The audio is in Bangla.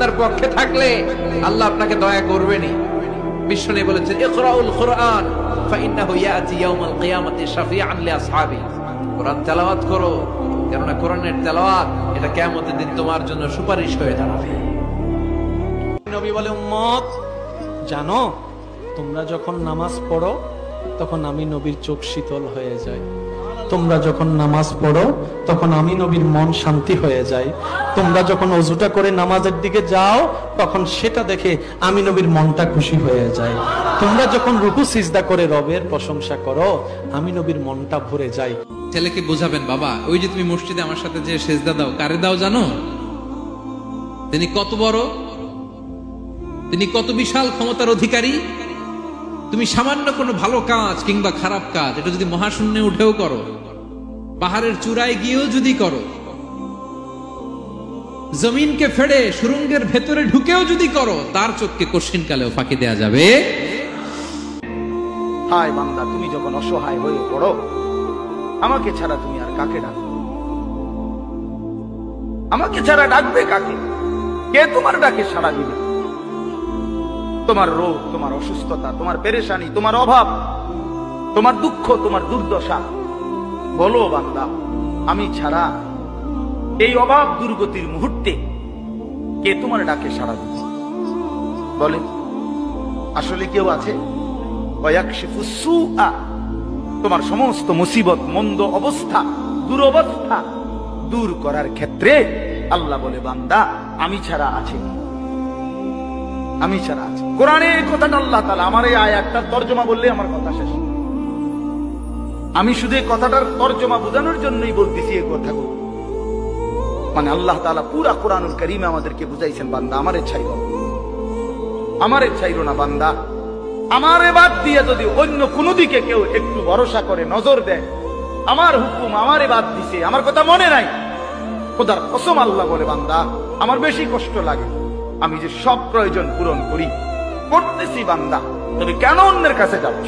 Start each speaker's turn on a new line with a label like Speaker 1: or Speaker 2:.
Speaker 1: আপনার পক্ষে থাকলে আল্লাহ আপনাকে দয়া করবেনই। বিশ্বনবী বলেছেন, ইকরাউল কুরআন ফাইন্নাহু ইয়াতি ইয়াউমাল কিয়ামাতি শাফিআন লিআসহাবি। কোরআন তেলাওয়াত করো, কেননা কোরআনের তেলাওয়াত এটা কিয়ামতের দিন তোমার জন্য সুপারিশ হয়ে দাঁড়াবে।
Speaker 2: নবী বলে, উম্মত জানো, তোমরা যখন নামাজ পড়ো তখন আমি নবীর চোখ শীতল হয়ে যায়। তোমরা যখন নামাজ পড়ো তখন আমি নবীর মন শান্তি হয়ে যায়। তোমরা যখন ওযুটা করে নামাজের দিকে যাও তখন সেটা দেখে আমি নবীর মনটা খুশি হয়ে যায়। তোমরা যখন রুকু সিজদা করে রবের প্রশংসা করো আমি নবীর মনটা ভরে যায়।
Speaker 1: ছেলেকে বোঝাবেন, বাবা ওই যে তুমি মসজিদে আমার সাথে যে সেজদা দাও, কারে দাও জানো? তিনি কত বড়, তিনি কত বিশাল ক্ষমতার অধিকারী। তুমি সামান্য কোনো ভালো কাজ কিংবা খারাপ কাজ এটা যদি মহাশূন্যে উঠেও করো, পাহাড়ের চূড়ায় গিয়েও যদি করো, জমিনকে ফেড়ে সুরঙ্গের ভেতরে ঢুকেও যদি করো, তার চোখকে কঠিন কালেও ফাঁকি দেয়া যাবে।
Speaker 3: হায় বান্দা, তুমি যখন অসহায় হয়ে পড়ো, আমাকে ছাড়া তুমি আর কাকে ডাকবে? আমাকে ছাড়া ডাকবে কাকে? কে তোমার ডাকে সাড়া দিবে? তোমার রোগ, তোমার অসুস্থতা, তোমার পেরেশানি, তোমার অভাব, তোমার দুঃখ, তোমার দুর্দশা, বলো বান্দা, আমি ছাড়া এই অভাব দুর্গতির মুহূর্তে কে তোমার ডাকে সাড়া দিবে? বলে, আসলে কেউ আছে? ওয়াকশিফুস সুআ, তোমার সমস্ত মুসিবত, মন্দ অবস্থা, দুরবস্থা দূর করার ক্ষেত্রে আল্লাহ বলে, বান্দা আমি ছাড়া আছে, আমি ছাড়া আছে। কোরআনে এই কথাটা আল্লাহ তাআলা, আমার এই আয়াতটার তরজমা বললে আমার কথা শেষ। আমি শুধু এই কথাটার তরজমা বোঝানোর জন্যই বলতেছি এই কথাগুলো। মানে আল্লাহ তাআলা পুরা কোরআনুল কারীমে আমাদেরকে বুঝাইছেন, বান্দা আমারে ছাইরো, আমারে ছাইরো না বান্দা। আমারে বাদ দিয়ে যদি অন্য কোনো দিকে কেউ একটু ভরসা করে নজর দেয়, আমার হুকুম আমারে বাদ দিছে, আমার কথা মনে নাই, খোদার কসম আল্লাহ বলে, বান্দা আমার বেশি কষ্ট লাগে। আমি যে সব প্রয়োজন পূরণ করি, করতেছি বান্দা, তুমি কেন অন্যের কাছে যাচ্ছ?